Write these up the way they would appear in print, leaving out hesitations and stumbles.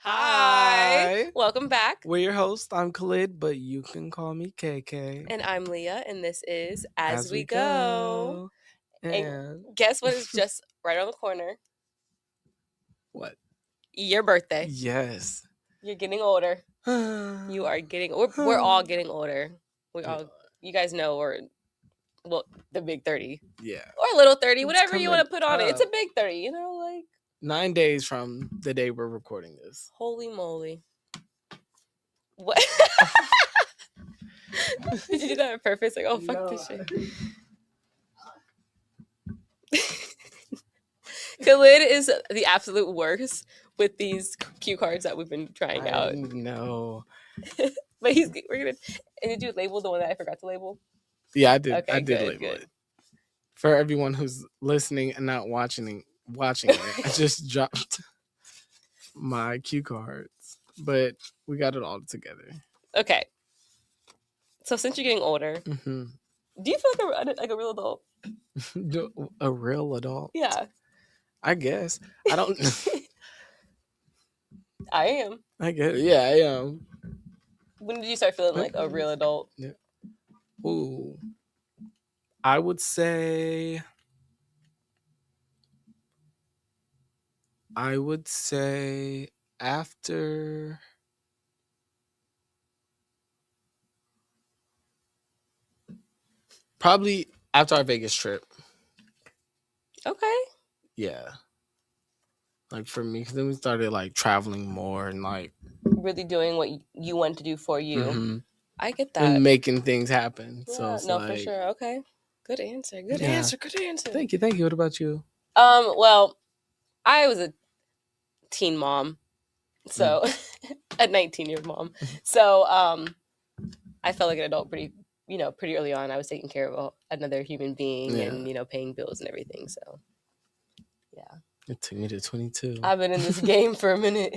Hi. Welcome back. We're your host. I'm Khalid, but you can call me KK. And I'm Leah, and this is As We Go. And Guess what is just right around the corner? what? Your birthday. Yes. You're getting older. You are getting. We're all getting older. You guys know we're the big 30. Yeah. Or little 30, It's whatever you want to put on it. It's a up. big 30, like 9 days from the day we're recording this. Holy moly. What? Did you do that on purpose? Like, oh, fuck this shit. Khalid is the absolute worst with these cue cards that we've been trying out. No. But we're gonna. And did you label the one that I forgot to label? Yeah, I did. Okay, I did label it. For everyone who's listening and not watching it, I just dropped my cue cards, but we got it all together. Okay. So since you're getting older, mm-hmm. Do you feel like a real adult? A real adult? Yeah. I guess. I don't. I am. I guess. Yeah, I am. When did you start feeling like a real adult? Yeah. Ooh. I would say. After. Probably after our Vegas trip. Okay. Yeah. Like for me, because then we started like traveling more and like really doing what you want to do for you. Mm-hmm. I get that. And making things happen. Yeah, so it's no, for sure. Okay. Good answer. Good answer. Thank you. What about you? Well, I was a teen mom. So a 19-year mom. So I felt like an adult pretty early on. I was taking care of another human being and paying bills and everything. So yeah. It took me to 22. I've been in this game for a minute.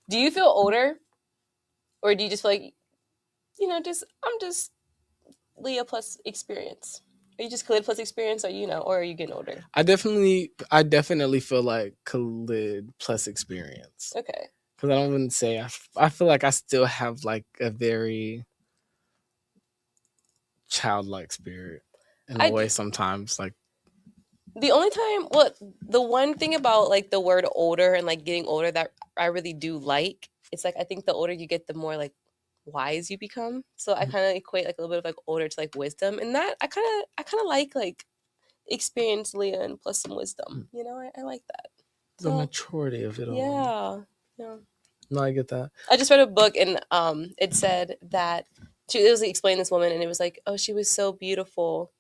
Do you feel older? Or do you just feel like, I'm just Leah plus experience? Are you just Khalid plus experience, or or are you getting older? I definitely feel like Khalid plus experience. Okay. Because I don't even say I feel like I still have like a very childlike spirit in a way sometimes. Like the only time, the one thing about like the word older and like getting older that I really do like, it's like I think the older you get, the more like wise you become. So I kind of equate like a little bit of like older to like wisdom, and that I kind of like experience, Leah, and plus some wisdom. I like that. The maturity of it all. Yeah. No, I get that. I just read a book and it said that it was explaining this woman, and it was like, oh, she was so beautiful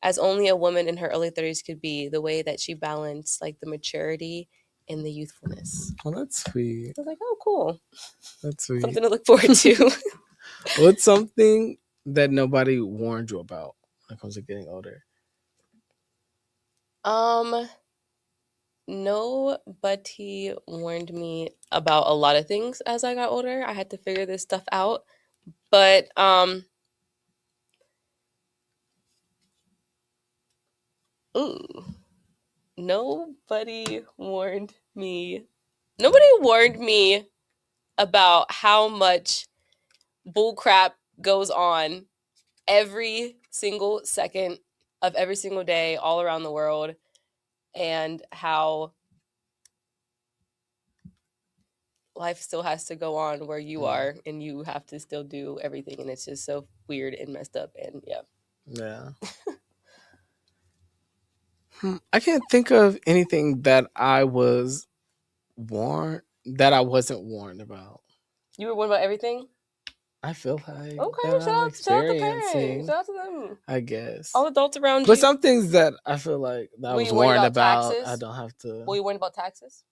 as only a woman in her early 30s could be, the way that she balanced like the maturity and the youthfulness. Oh, that's sweet. I was like, oh, cool. That's sweet. Something to look forward to. What's something that nobody warned you about when it comes to getting older? Nobody warned me about a lot of things as I got older. I had to figure this stuff out. But nobody warned me about how much bullcrap goes on every single second of every single day all around the world, and how life still has to go on where you are, and you have to still do everything, and it's just so weird and messed up. And yeah. I can't think of anything that I wasn't warned about. You were warned about everything? I feel like okay. Shout out to parents. Shout out to them. I guess all adults around you. But some things that I feel like that I was warned about, taxes? I don't have to. Were you warned about taxes?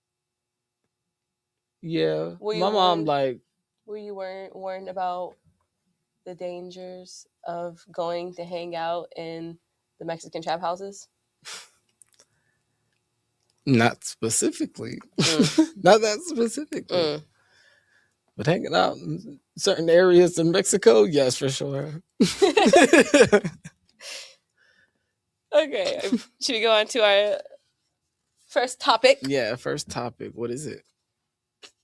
Yeah, my mom like. Were you warned about the dangers of going to hang out in the Mexican trap houses? Not specifically. Not that specifically. But hanging out in certain areas in Mexico, yes, for sure. Okay. Should we go on to our First topic. Yeah, first topic. What is it?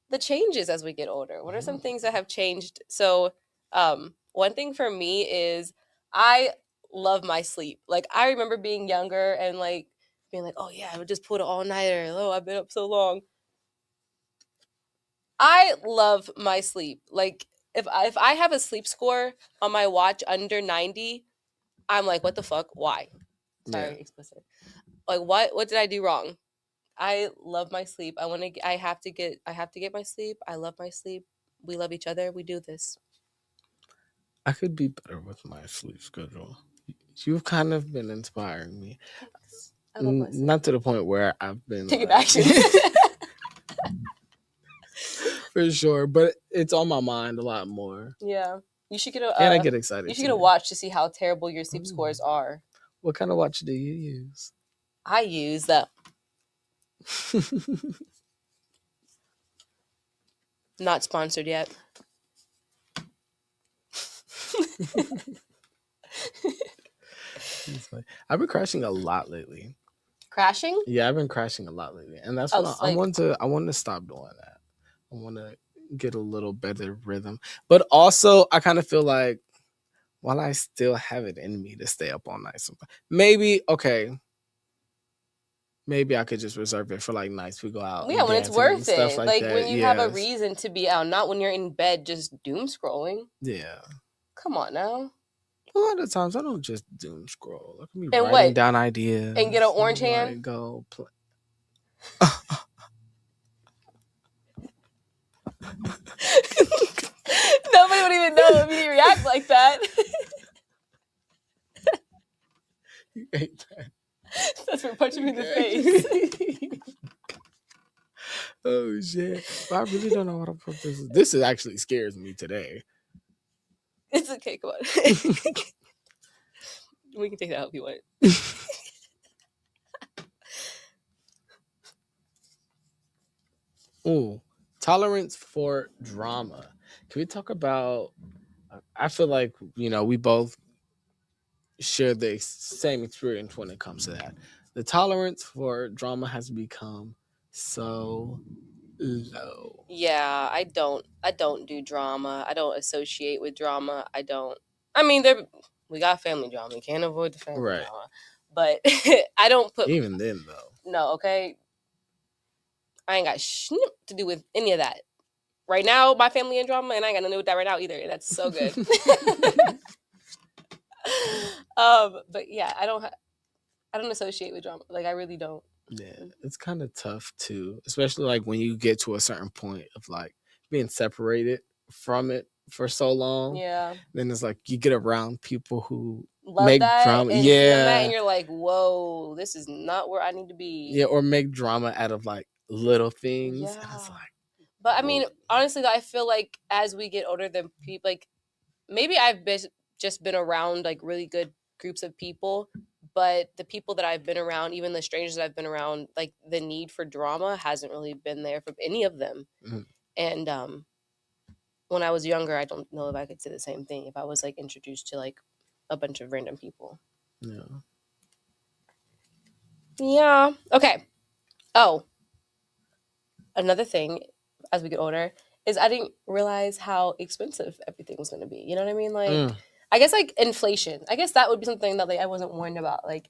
The changes as we get older. What are some things that have changed? So, one thing for me is I love my sleep. Like I remember being younger and like being like, oh yeah, I would just put an all nighter. Oh, I've been up so long. I love my sleep. Like if I have a sleep score on my watch under 90, I'm like, what the fuck? Why? Sorry, Yeah. explicit. Like what did I do wrong? I love my sleep. I have to get my sleep. I love my sleep. We love each other. We do this. I could be better with my sleep schedule. You've kind of been inspiring me. Thanks. I love my sleep. Not to the point where I've been Taking like, action. for sure, but it's on my mind a lot more. Yeah. You should get And I get excited. You should get a watch to see how terrible your sleep scores are. What kind of watch do you use? I use the not sponsored yet. I've been crashing a lot lately. Crashing? Yeah, I've been crashing a lot lately, and that's what I want to. I want to stop doing that. I want to get a little better rhythm, but also I kind of feel like while I still have it in me to stay up all night, maybe maybe I could just reserve it for like nights we go out. Yeah, when it's worth it. Like when you have a reason to be out, not when you're in bed just doom scrolling. Yeah. Come on now. A lot of times I don't just doom scroll. I can be writing down ideas and get an orange hand. Like, go play. Nobody would even know if you react like that. You hate that. That's for punching me in the face. Oh shit! But I really don't know what I'm supposed to do. This is actually scares me today. It's okay. Come on. We can take that out if you want. Ooh, tolerance for drama. Can we talk about? I feel like we both share the same experience when it comes to that. The tolerance for drama has become so low. Yeah, I don't do drama. I don't associate with drama. We got family drama. You can't avoid the family drama. But I don't put even then though. No, okay. I ain't got shit to do with any of that. Right now, my family in drama, and I ain't got nothing to do with that right now either. That's so good. But yeah, I don't associate with drama. Like I really don't. Yeah, it's kind of tough too, especially like when you get to a certain point of like being separated from it for so long. Yeah. Then it's like you get around people who make drama. And and you're like, whoa, this is not where I need to be. Yeah, or make drama out of like little things. Yeah. And it's like, but I mean, honestly, I feel like as we get older, than people, like maybe I've just been around like really good groups of people. But the people that I've been around, even the strangers that I've been around, like the need for drama hasn't really been there for any of them. Mm-hmm. And when I was younger, I don't know if I could say the same thing if I was like introduced to like a bunch of random people. Yeah. Yeah. Okay. Oh, another thing as we get older is I didn't realize how expensive everything was going to be. You know what I mean? Like, I guess like inflation. I guess that would be something that like I wasn't warned about. Like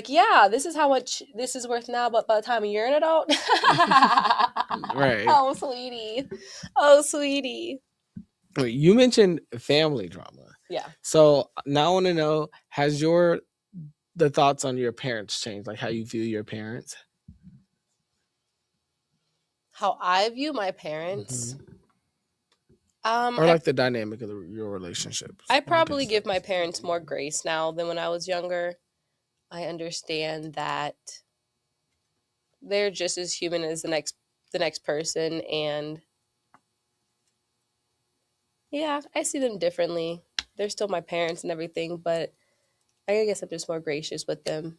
yeah, this is how much this is worth now, but by the time you're an adult, right? Oh, sweetie, oh, sweetie. You mentioned family drama. Yeah. So now I want to know: has the thoughts on your parents changed? Like how you view your parents? How I view my parents. Mm-hmm. Or like the dynamic of your relationships. I probably give my parents more grace now than when I was younger. I understand that they're just as human as the next person, and yeah, I see them differently. They're still my parents and everything, but I guess I'm just more gracious with them.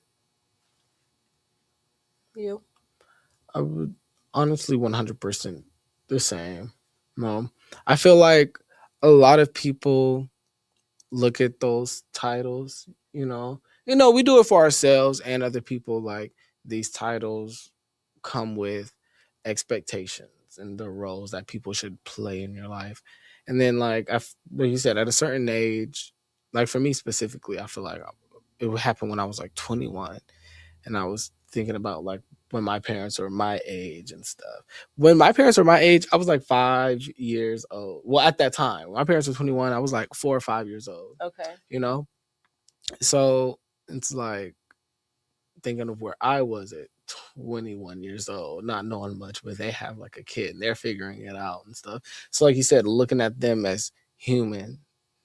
You? I would honestly 100% the same. No, I feel like a lot of people look at those titles, we do it for ourselves and other people, like these titles come with expectations and the roles that people should play in your life. And then, like, like you said, at a certain age, like for me specifically, I feel like it would happen when I was like 21, and I was thinking about like when my parents were my age and stuff. When my parents were my age, I was like 5 years old. Well, at that time, when my parents were 21, I was like 4 or 5 years old. Okay. You know, so it's like thinking of where I was at 21 years old, not knowing much, but they have like a kid and they're figuring it out and stuff. So, like you said, looking at them as human,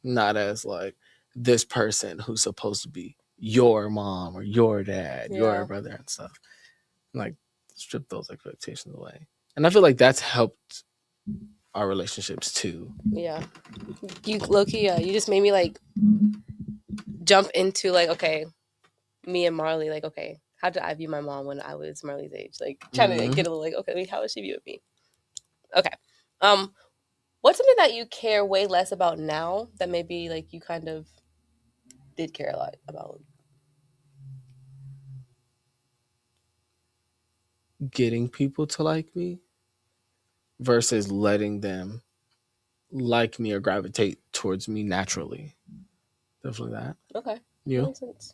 not as like this person who's supposed to be your mom or your dad, your Yeah. brother and stuff. Like, strip those expectations away. And I feel like that's helped our relationships too. Yeah. You, low-key, you just made me like jump into like, okay, me and Marley, like, okay, how did I view my mom when I was Marley's age? Like, trying to get a little like, okay, how would she view me? Okay. What's something that you care way less about now that maybe like you kind of did care a lot about? Getting people to like me versus letting them like me or gravitate towards me naturally. Definitely that. Okay. That You? makes sense.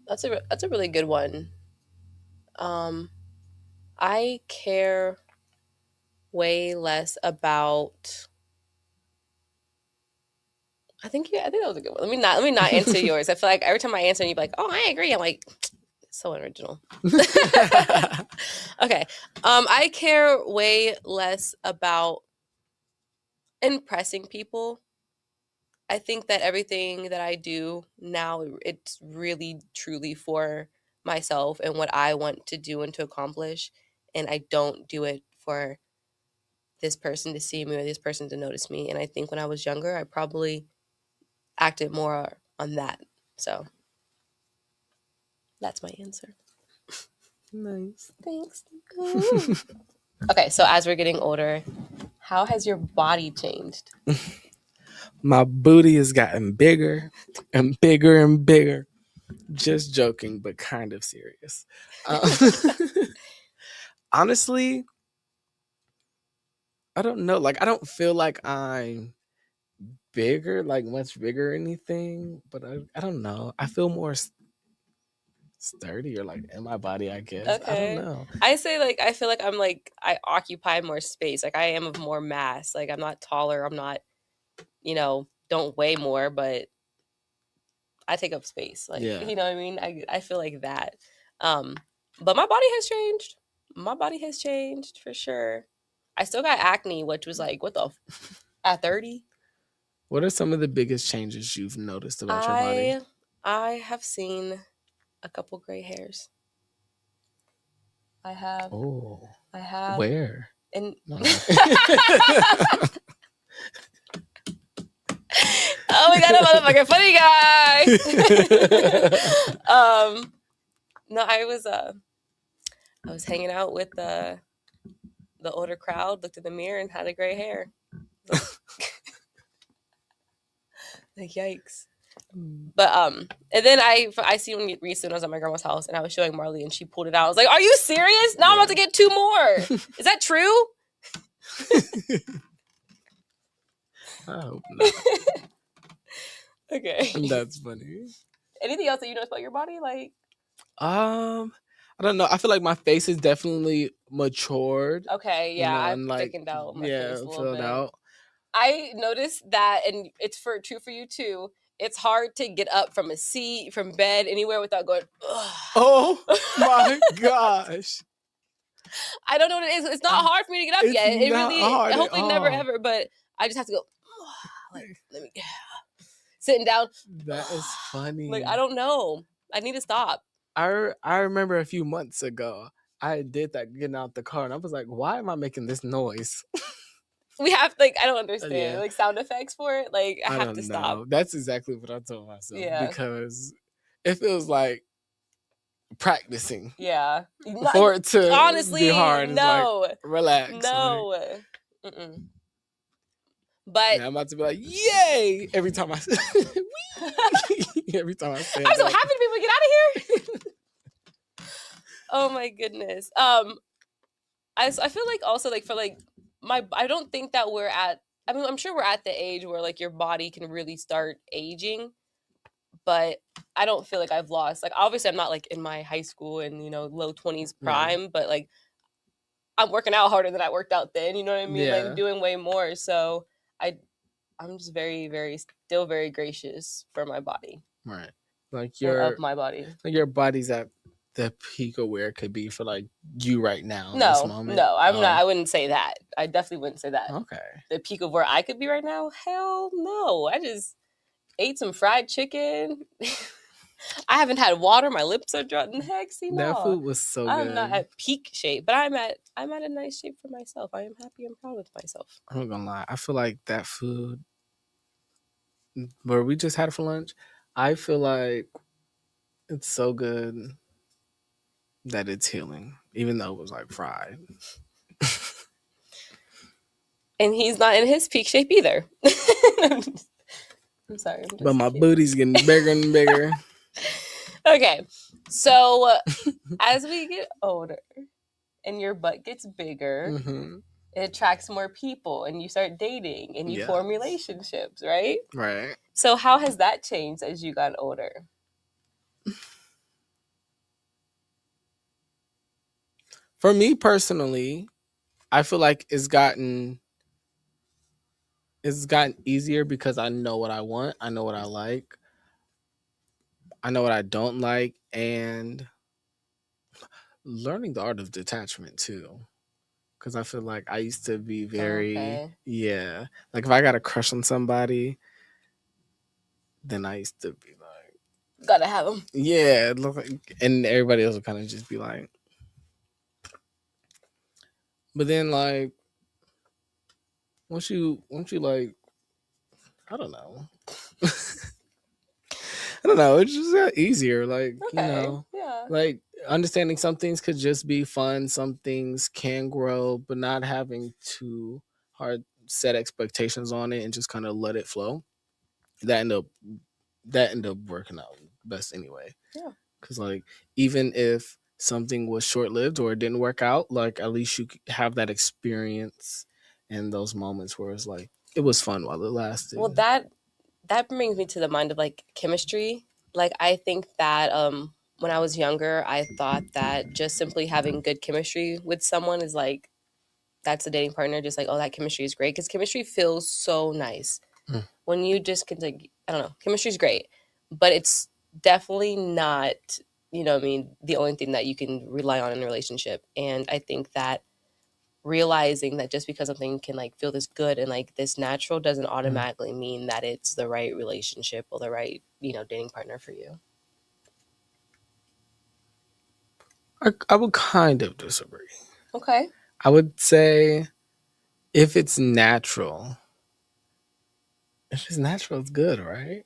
That's a really good one. I care way less about. I think that was a good one. Let me not answer yours. I feel like every time I answer, you'd be like, "Oh, I agree." I'm like, so original. Okay. I care way less about impressing people. I think that everything that I do now, it's really truly for myself and what I want to do and to accomplish. And I don't do it for this person to see me or this person to notice me. And I think when I was younger, I probably acted more on that. So that's my answer. Nice. Thanks. Okay, so as we're getting older, how has your body changed? My booty has gotten bigger and bigger and bigger. Just joking, but kind of serious. Honestly, I don't know. Like, I don't feel like I'm bigger, like much bigger or anything, but I don't know. I feel more sturdy or like in my body, I guess. I don't Okay. know. I say like I feel like I'm like I occupy more space. Like I am of more mass. Like I'm not taller. I'm not, don't weigh more, but I take up space. Like Yeah. you know what I mean? I feel like that. But my body has changed. My body has changed for sure. I still got acne, which was like at 30. What are some of the biggest changes you've noticed about your body? I have seen a couple gray hairs. I have. Oh. I have. Where? And No. oh my god, a motherfucking funny guy. No, I was hanging out with the older crowd, looked in the mirror and had a gray hair. Like yikes. But and then I seen one recently when I was at my grandma's house and I was showing Marley and she pulled it out. I was like, "Are you serious? Now I'm about to get 2 more. Is that true?" I hope not. Okay. That's funny. Anything else that you notice about your body? Like, I don't know. I feel like my face is definitely matured. okay, yeah, I've and like, thickened out my face a little bit. Out. I noticed that, and it's true for you too. It's hard to get up from a seat, from bed, anywhere without going, ugh. Oh my gosh. I don't know what it is. It's not hard for me to get up yet. It really, hopefully never ever, but I just have to go, like, let me, sitting down. That is funny. Like, I don't know. I need to stop. I remember a few months ago, I did that getting out the car, and I was like, why am I making this noise? We have, like, I don't understand. Like, sound effects for it. Like, I have to stop. That's exactly what I told myself. Yeah. Because it feels like practicing. Yeah. For it to honestly, be hard. No. Like, relax. No. Like, but I'm about to be like, yay! Every time I every time I say I'm so happy to be able to get out of here. Oh my goodness. I feel like also like for like I don't think that we're at. I mean, I'm sure we're at the age where like your body can really start aging, but I don't feel like I've lost. Like obviously, I'm not like in my high school and low 20s Yeah. prime, but like I'm working out harder than I worked out then. You know what I mean? Like I'm Yeah. doing way more. So I I'm just very, very still very gracious for my body Right. Like and of your my body. body's at the peak of where it could be for like you right now in this No, moment. no, I'm not. Oh, I wouldn't say that. I definitely wouldn't say that. okay. The peak of where I could be right now? Hell no. I just ate some fried chicken. I haven't had water. My lips are dry. Heck, see, That no. food was so I'm not good. at peak shape, but I'm at a nice shape for myself. I am happy and proud with myself. I'm not gonna lie. I feel like that food where we just had it for lunch, I feel like it's so good that it's healing, even though it was like fried. And he's not in his peak shape either. I'm sorry. I'm just But my kidding. booty's getting bigger and bigger. Okay, so as we get older and your butt gets bigger, Mm-hmm. it attracts more people and you start dating and you Yeah. form relationships, right? Right. So how has that changed as you got older? For me personally, I feel like it's gotten easier because I know what I want, I know what I like, I know what I don't like, and learning the art of detachment too. Because I feel like I used to be very, Okay. yeah. Like if I got a crush on somebody, then I used to be like, Gotta have them. yeah, look like, and everybody else would kind of just be like, but then like once you like, I don't know, I don't know, it just got easier. Like Okay. Yeah. like understanding some things could just be fun, some things can grow, but not having too hard set expectations on it and just kind of let it flow. That ended up working out best anyway. Yeah. Because like even if something was short lived or it didn't work out, like at least you have that experience and those moments where it's like it was fun while it lasted. Well, that brings me to the mind of like chemistry. Like I think that when I was younger, I thought that just simply having good chemistry with someone is like that's a dating partner. Just like, oh, that chemistry is great because chemistry feels so nice Mm. when you just can like, I don't know, chemistry is great, but it's definitely not, what I mean, the only thing that you can rely on in a relationship. And I think that realizing that just because something can like feel this good and like this natural doesn't automatically mean that it's the right relationship or the right, dating partner for you. I would kind of disagree. Okay. I would say if it's natural, it's good, right?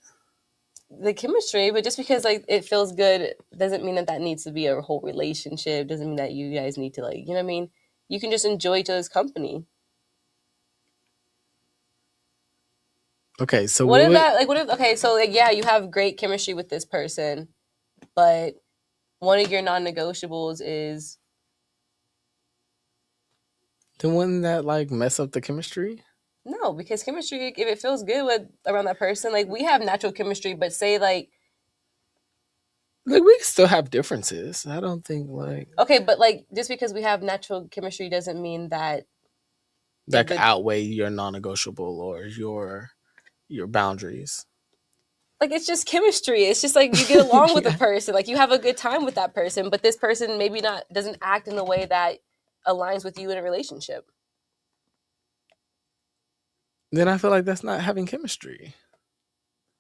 The chemistry, but just because like it feels good doesn't mean that that needs to be a whole relationship. Doesn't mean that you guys need to like, you know what I mean? You can just enjoy each other's company. Okay, so What if that like what if okay, so like yeah, you have great chemistry with this person, but one of your non-negotiables is then wouldn't that like mess up the chemistry? no, because chemistry, if it feels good with around that person, like we have natural chemistry, but say like Like we still have differences. I don't think like okay, but like just because we have natural chemistry doesn't mean that that could outweigh your non-negotiable or your boundaries. like it's just chemistry. It's just like you get along with a Yeah. person, like you have a good time with that person, but this person maybe not doesn't act in the way that aligns with you in a relationship. Then I feel like that's not having chemistry.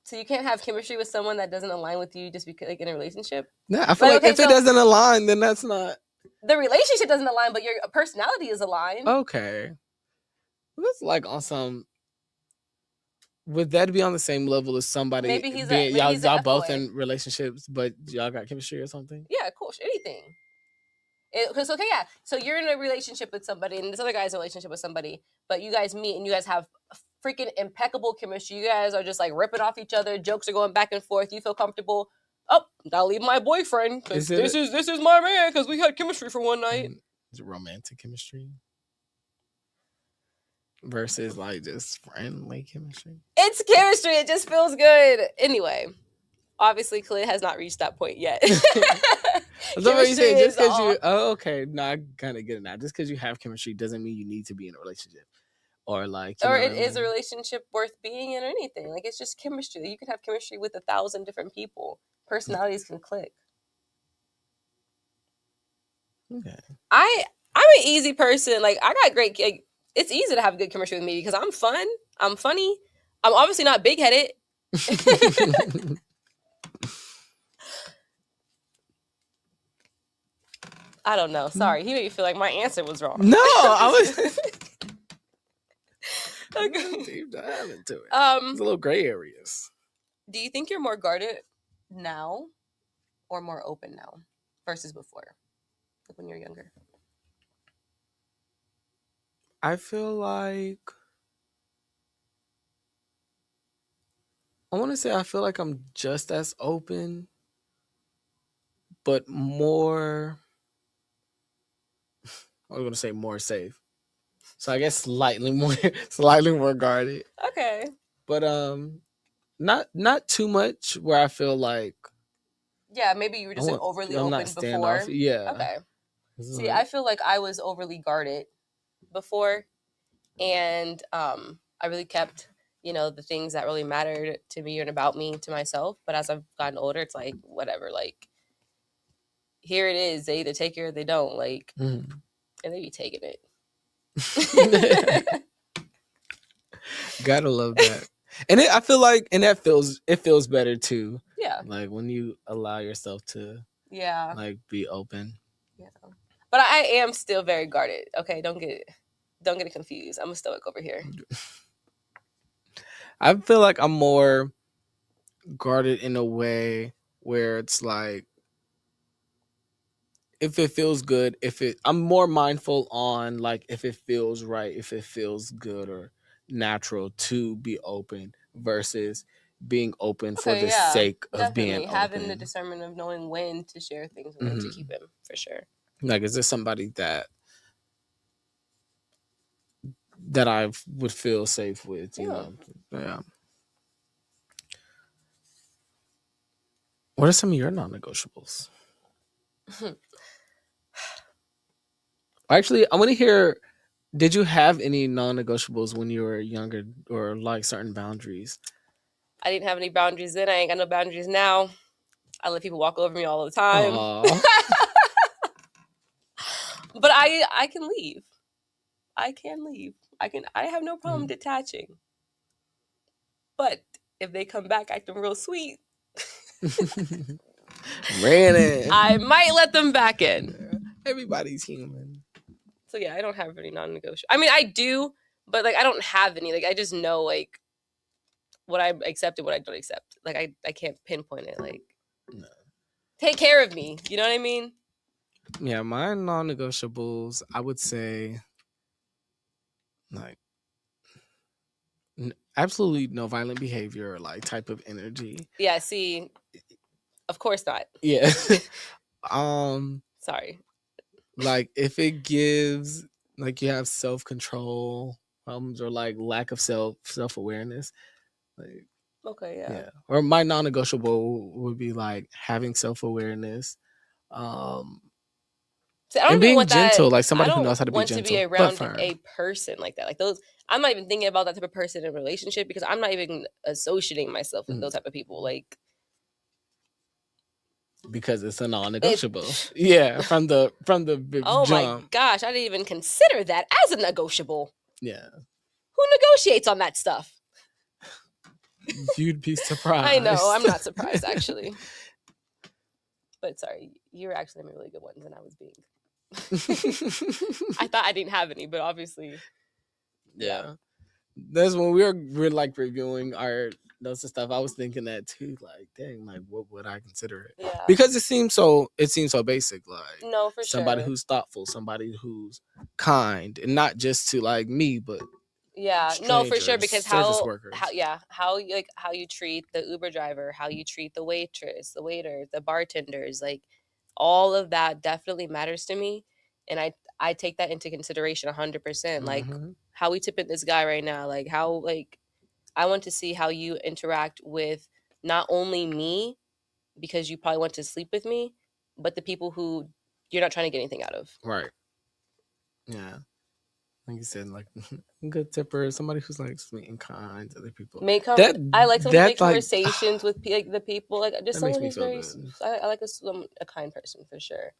So you can't have chemistry with someone that doesn't align with you just because like in a relationship. No, I feel like Okay, if it doesn't align, then that's not the relationship doesn't align, but your personality is aligned. okay. That's like on some. Would that be on the same level as somebody Maybe he's being a y'all both FOA. in relationships, but y'all got chemistry or something? Yeah, of course, anything. Because okay, yeah. So you're in a relationship with somebody, and this other guy's in a relationship with somebody, but you guys meet and you guys have freaking impeccable chemistry. You guys are just like ripping off each other. Jokes are going back and forth. You feel comfortable. oh, I'll leave my boyfriend because this is my man because we had chemistry for one night. Is it romantic chemistry versus like just friendly chemistry? It's chemistry. It just feels good. Anyway, obviously, Khalid has not reached that point yet. Chemistry just because you. Oh, okay. No, I kind of get it now. Just because you have chemistry doesn't mean you need to be in a relationship, or like. Or it is a relationship worth being in, or anything. Like, it's just chemistry. You can have chemistry with 1,000 different people. Personalities can click. Okay. I'm an easy person. Like, I got great. Like, it's easy to have good chemistry with me because I'm fun. I'm funny. I'm obviously not big headed. I don't know. Sorry, he made me feel like my answer was wrong. No, I was. Deep dive into it. It's a little gray areas. Do you think you're more guarded now, or more open now, versus before, like when you're younger? I feel like I feel like I'm just as open, but more. I was gonna say more safe. So I guess slightly more guarded. Okay. But not too much where I feel like. Yeah, maybe you were just overly open before. Yeah. Okay. See, I feel like I was overly guarded before, and I really kept, the things that really mattered to me and about me to myself. But as I've gotten older, it's like, whatever, like, here it is. They either take it or they don't, like, and they be taking it. Gotta love that. And I feel like, and it feels better too. Yeah. Like when you allow yourself to, like, be open. Yeah. But I am still very guarded. Okay, don't get it confused. I'm a stoic over here. I feel like I'm more guarded in a way where it's like, if it feels good, I'm more mindful on like if it feels right, if it feels good or natural to be open versus being open for the sake of being open. Having the discernment of knowing when to share things and when to keep them, for sure. Like, is this somebody that I would feel safe with, you know? Yeah. What are some of your non-negotiables? Actually, I want to hear, did you have any non-negotiables when you were younger, or like certain boundaries? I didn't have any boundaries then. I ain't got no boundaries now. I let people walk over me all the time. But I can leave. I can leave. I have no problem detaching. But if they come back acting real sweet, ran in, I might let them back in. Everybody's human. So yeah, I don't have any non-negotiable. I mean, I do, but like I don't have any. Like I just know like what I accept and what I don't accept. Like I can't pinpoint it. Like, no. Take care of me. You know what I mean? Yeah, my non-negotiables, I would say, like, absolutely no violent behavior or like type of energy. Yeah, see, of course not. Yeah. Sorry. Like if it gives, like, you have self-control problems or like lack of self-awareness, like, okay, yeah. Or my non-negotiable would be like having self-awareness, See, I don't and being gentle, that, like somebody who knows how to be gentle. I don't want to be around a person like that. Like those, I'm not even thinking about that type of person in a relationship because I'm not even associating myself with those type of people. Like, because it's a non-negotiable. Yeah, from the oh jump. My gosh, I didn't even consider that as a negotiable. Yeah. Who negotiates on that stuff? You'd be surprised. I know, I'm not surprised actually. But sorry, you were actually having really good ones and I was being. I thought I didn't have any, but obviously. Yeah. That's when we're like reviewing our notes and stuff. I was thinking that too. Like, dang, like what would I consider it? Yeah. Because it seems so basic. Like, no, for somebody who's thoughtful, somebody who's kind, and not just to like me, but Yeah, no, for sure, strangers, because service how workers. how you treat the Uber driver, how you treat the waitress, the waiter, the bartenders, like all of that definitely matters to me, and I take that into consideration 100%. Like Mm-hmm. how we tipping this guy right now, like how like I want to see how you interact with not only me because you probably want to sleep with me, but the people who you're not trying to get anything out of. Right. Yeah. Like you said, like good tipper, somebody who's like sweet and kind to other people. That I like someone who make that like conversations with like the people, like just that makes someone me who's feel very. good. I like a kind person for sure,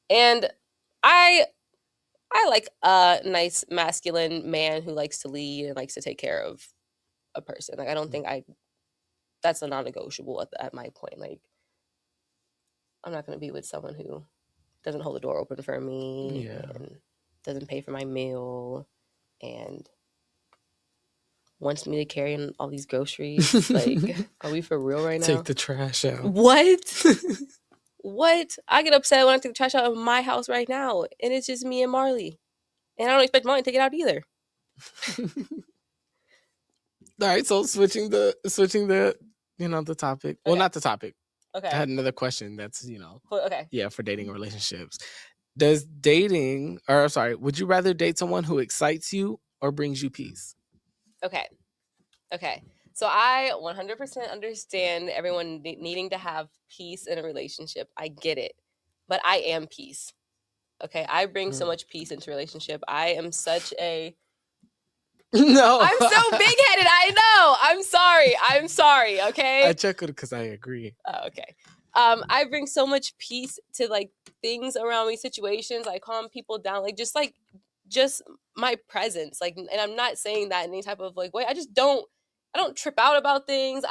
and I I like a nice masculine man who likes to lead and likes to take care of a person. Like I don't think I that's a non-negotiable at my point. Like I'm not going to be with someone who doesn't hold the door open for me Yeah. and doesn't pay for my meal and wants me to carry in all these groceries. Like, are we for real right now? Take the trash out. What? What? I get upset when I take the trash out of my house right now, and it's just me and Marley, and I don't expect Marley to take it out either. All right, so switching the the topic. Well, Okay. not the topic. Okay. I had another question that's, Okay. yeah, for dating or relationships. Does dating, or sorry, would you rather date someone who excites you or brings you peace? Okay. Okay. So I 100% understand everyone needing to have peace in a relationship. I get it. But I am peace. Okay? I bring so much peace into relationship. I am such a No. I'm so big-headed. I know. I'm sorry, okay? I chuckled because I agree. Oh, okay. I bring so much peace to like things around me, situations. I calm people down, just my presence. Like, and I'm not saying that in any type of like way. I don't trip out about things.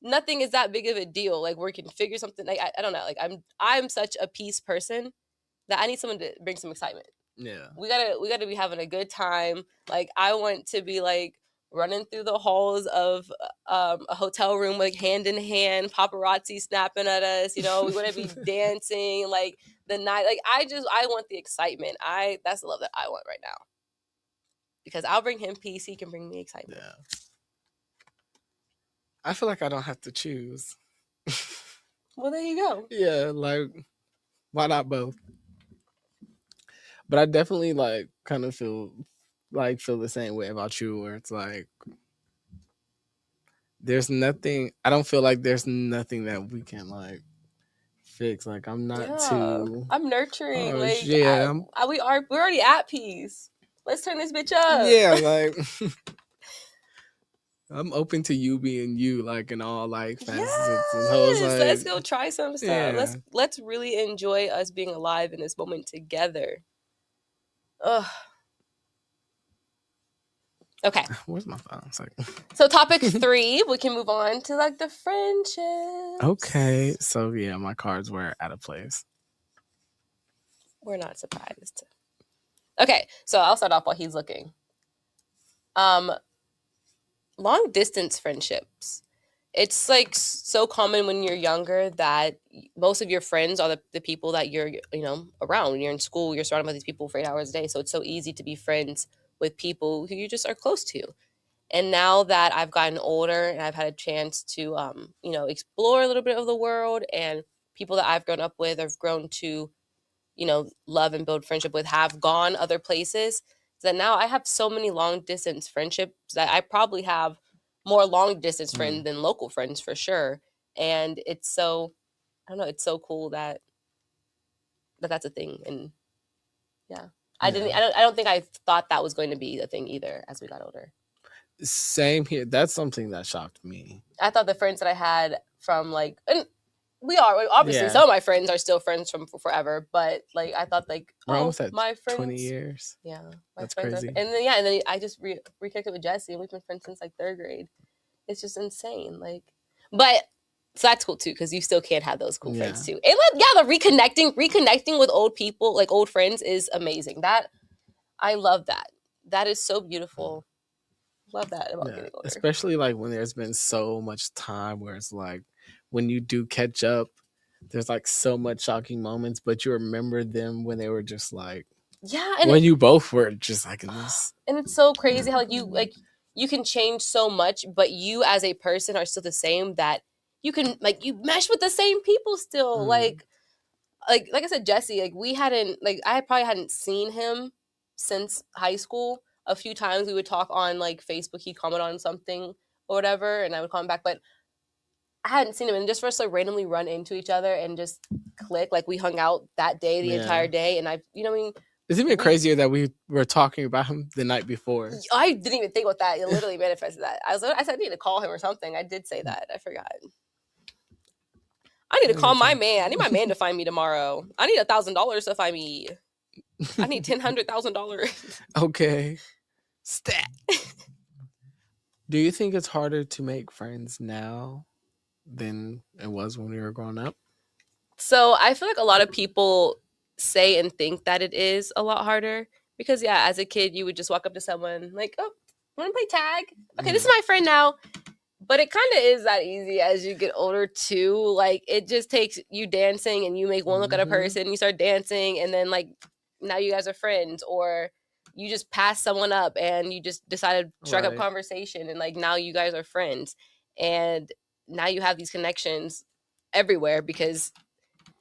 Nothing is that big of a deal. Like, we can figure something. Like, I don't know. Like, I'm such a peace person that I need someone to bring some excitement. Yeah. We gotta be having a good time. Like, I want to be like running through the halls of a hotel room, like hand in hand, paparazzi snapping at us. We want to be dancing, like the night. Like I want the excitement. That's the love that I want right now. Because I'll bring him peace, he can bring me excitement. Yeah. I feel like I don't have to choose. Well, there you go. Yeah, like why not both? But I definitely like kind of feel the same way about you, where it's like I don't feel like there's nothing that we can like fix. Like I'm not too I'm nurturing. Like yeah. we're already at peace. Let's turn this bitch up. Yeah, like I'm open to you being you, like in all like facets. Yes, Like, let's go try some stuff. yeah. Let's really enjoy us being alive in this moment together. Ugh. Okay. Where's my phone? It's like, So topic 3, we can move on to like the friendship. okay, so yeah, my cards were out of place. We're not surprised. Okay, so I'll start off while he's looking. Long distance friendships. It's like so common when you're younger that most of your friends are the people that you're around. When you're in school, you're surrounded by these people for 8 hours a day, so it's so easy to be friends with people who you just are close to. And now that I've gotten older and I've had a chance to explore a little bit of the world, and people that I've grown up with have grown to love and build friendship with have gone other places, that now I have so many long distance friendships that I probably have more long distance friends than local friends for sure. And it's so, I don't know, it's so cool that that's a thing. And yeah, I don't think I thought that was going to be a thing either as we got older. Same here. That's something that shocked me. I thought the friends that I had from and we are obviously some of my friends are still friends from forever, but like I thought we're almost at my friends 20 years. Yeah, that's crazy. And then I just reconnected with Jesse, and we've been friends since like 3rd grade. It's just insane. But so that's cool too, because you still can't have those cool friends too. And the reconnecting with old people, like old friends, is amazing. That I love that. That is so beautiful. Love that about getting older. Especially like when there's been so much time where it's like when you do catch up, there's like so much shocking moments, but you remember them when they were just like Yeah, and when you both were just like in this. and it's so crazy how you can change so much, but you as a person are still the same. That you can like you mesh with the same people still. Like I said, Jesse, like we hadn't like I probably hadn't seen him since high school. A few times we would talk on like Facebook. He'd comment on something or whatever, and I would comment back. But I hadn't seen him, and just for us to randomly run into each other and just click, like we hung out that day, the entire Yeah. day, and I mean, It's even crazier that we were talking about him the night before. I didn't even think about that. It literally manifested that. I said I need to call him or something. I did say that. I forgot. I need to call my man. I need my man to find me tomorrow. I need $1,000 to find me. I need $100,000. Okay. Stat. Do you think it's harder to make friends now than it was when we were growing up? So I feel like a lot of people say and think that it is a lot harder because yeah, as a kid you would just walk up to someone like, "Oh, want to play tag? Okay, this is my friend now." But it kind of is that easy as you get older too. Like it just takes you dancing and you make one look at a person, you start dancing, and then like now you guys are friends, or you just pass someone up and you just decided to strike up Right. conversation, and like now you guys are friends, and now you have these connections everywhere because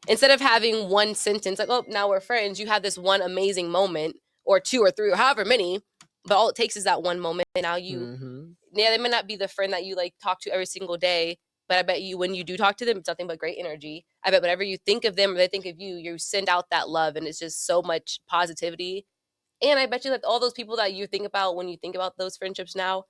instead of having one sentence like, "Oh, now we're friends," you have this one amazing moment or two or three or however many, but all it takes is that one moment, and now you yeah, they may not be the friend that you like talk to every single day, but I bet you when you do talk to them, it's nothing but great energy. I bet whenever you think of them or they think of you, you send out that love, and it's just so much positivity. And I bet you that all those people that you think about when you think about those friendships now,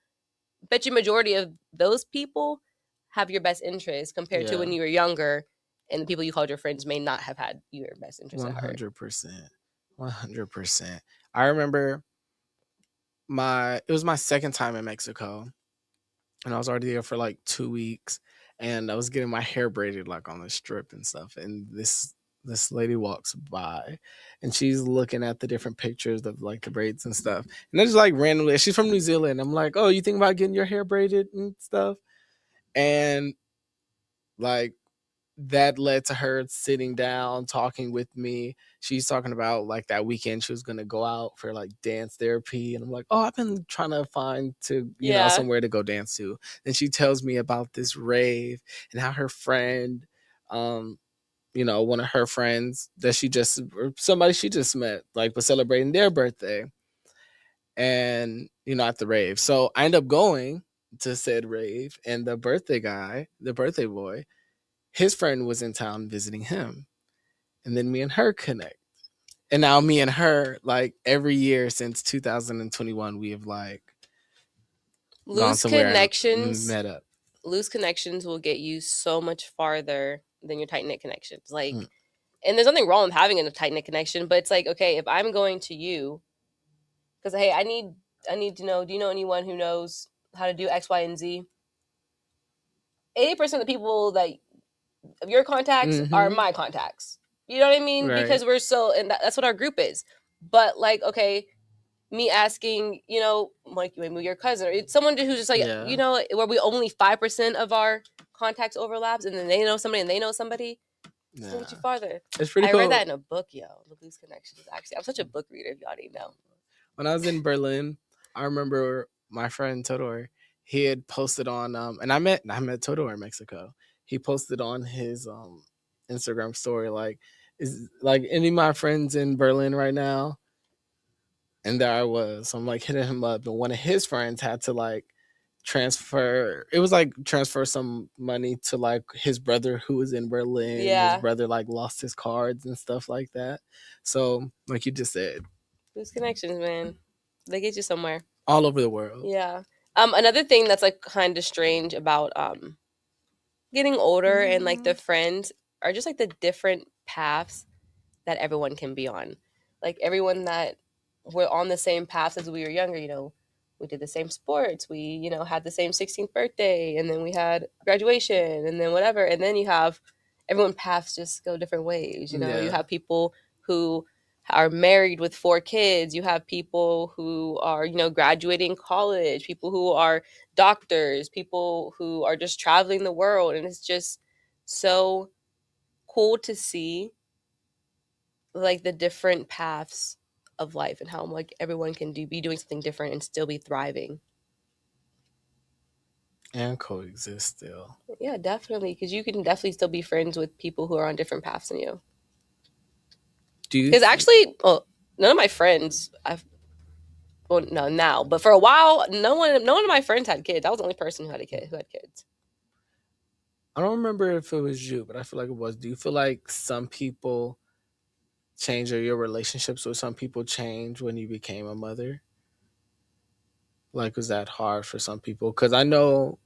bet you majority of those people have your best interest compared to when you were younger, and the people you called your friends may not have had your best interest at heart. 100%. 100%. I remember it was my second time in Mexico, and I was already there for like 2 weeks, and I was getting my hair braided like on the strip and stuff, and this lady walks by, and she's looking at the different pictures of like the braids and stuff, and it's like randomly, she's from New Zealand. I'm like, "Oh, you think about getting your hair braided and stuff?" And like that led to her sitting down talking with me. She's talking about like that weekend she was gonna go out for like dance therapy, and I'm like, "Oh, I've been trying to find to somewhere to go dance to." And she tells me about this rave and how her friend, one of her friends that she just or somebody she just met like was celebrating their birthday, and at the rave. So I end up going to said rave, and the birthday boy, his friend was in town visiting him, and then me and her connect, and now me and her, like every year since 2021, we have like gone Loose somewhere and connections met up. Loose connections will get you so much farther than your tight knit connections. Like, and there's nothing wrong with having a tight knit connection, but it's like, okay, if I'm going to you, because hey, I need to know. Do you know anyone who knows how to do X, Y, and Z? 80% of the people that of your contacts are my contacts. You know what I mean? Right. Because we're so, and that's what our group is. But like, okay, me asking, like maybe your cousin or someone who's just like, where we only 5% of our contacts overlaps, and then they know somebody and they know somebody. It's gonna get you farther. It's pretty cool. I read that in a book, yo. The Loose Connections. Actually, I'm such a book reader. If y'all didn't know. When I was in Berlin, I remember my friend Todor. He had posted on, and I met Todor in Mexico. He posted on his Instagram story like, "Is like any of my friends in Berlin right now?" And there I was. So I'm like hitting him up, and one of his friends had to like transfer some money to like his brother who was in Berlin. Yeah. His brother like lost his cards and stuff like that. So like you just said, Loose connections, man. They get you somewhere. All over the world. Yeah. Another thing that's like kind of strange about getting older and like the friends are just like the different paths that everyone can be on. Like everyone that we're on the same paths as we were younger, we did the same sports. We, had the same 16th birthday, and then we had graduation, and then whatever. And then you have everyone paths just go different ways. You have people who are married with 4 kids. You have people who are, graduating college, people who are doctors, people who are just traveling the world. And it's just so cool to see like the different paths of life and how like everyone can be doing something different and still be thriving. And coexist still. Yeah, definitely, because you can definitely still be friends with people who are on different paths than you. Do you? Because actually, well, none of my friends, well, no, now, but for a while, no one of my friends had kids. I was the only person who had kids. I don't remember if it was you, but I feel like it was. Do you feel like some people change, or your relationships with some people change when you became a mother? Like, was that hard for some people? Because I know,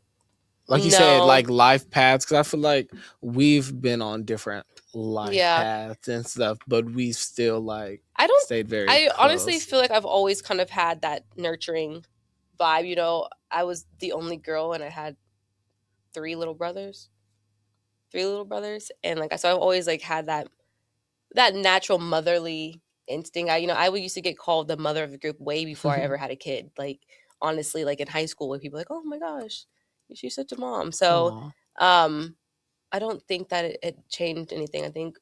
like you said, No. like life paths. Because I feel like we've been on different life Yeah. paths and stuff, but we've still like I stayed very I close. honestly feel like I've always kind of had that nurturing vibe. You know, I was the only girl and I had three little brothers. And like, so I've always like had that natural motherly instinct. I used to get called the mother of the group way before I ever had a kid. Like, honestly, like in high school, when people were like, oh my gosh, she's such a mom. So, I don't think that it changed anything.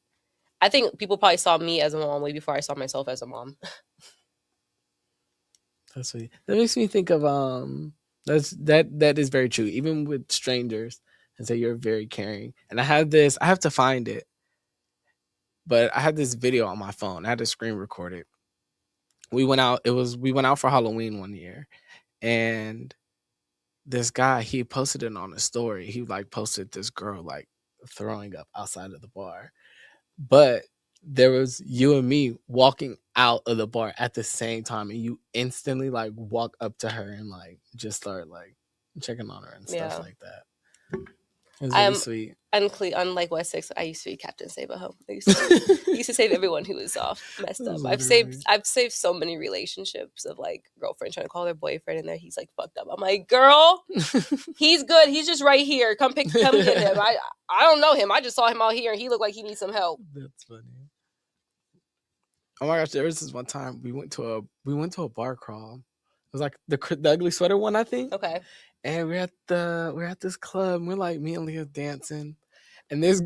I think people probably saw me as a mom way before I saw myself as a mom. That's sweet. That makes me think of that is very true. Even with strangers, and say you're very caring. And I have to find it, but I had this video on my phone. I had to screen record it. We went out. We went out for Halloween one year, and this guy, he posted it on a story. He like posted this girl like throwing up outside of the bar, but there was you and me walking out of the bar at the same time, and you instantly like walk up to her and like just start like checking on her and stuff like that. It was really sweet. Unlike West 6, I used to be Captain Save-A-Ho. I used to save everyone who was messed up. I've saved so many relationships of like girlfriends trying to call their boyfriend and he's like fucked up. I'm like, girl, he's good. He's just right here. Come get him. I don't know him. I just saw him out here and he looked like he needs some help. That's funny. Oh my gosh, there was this one time we went to a bar crawl. It was like the ugly sweater one, I think. Okay. And we're at this club. And we're like, me and Leah dancing, and this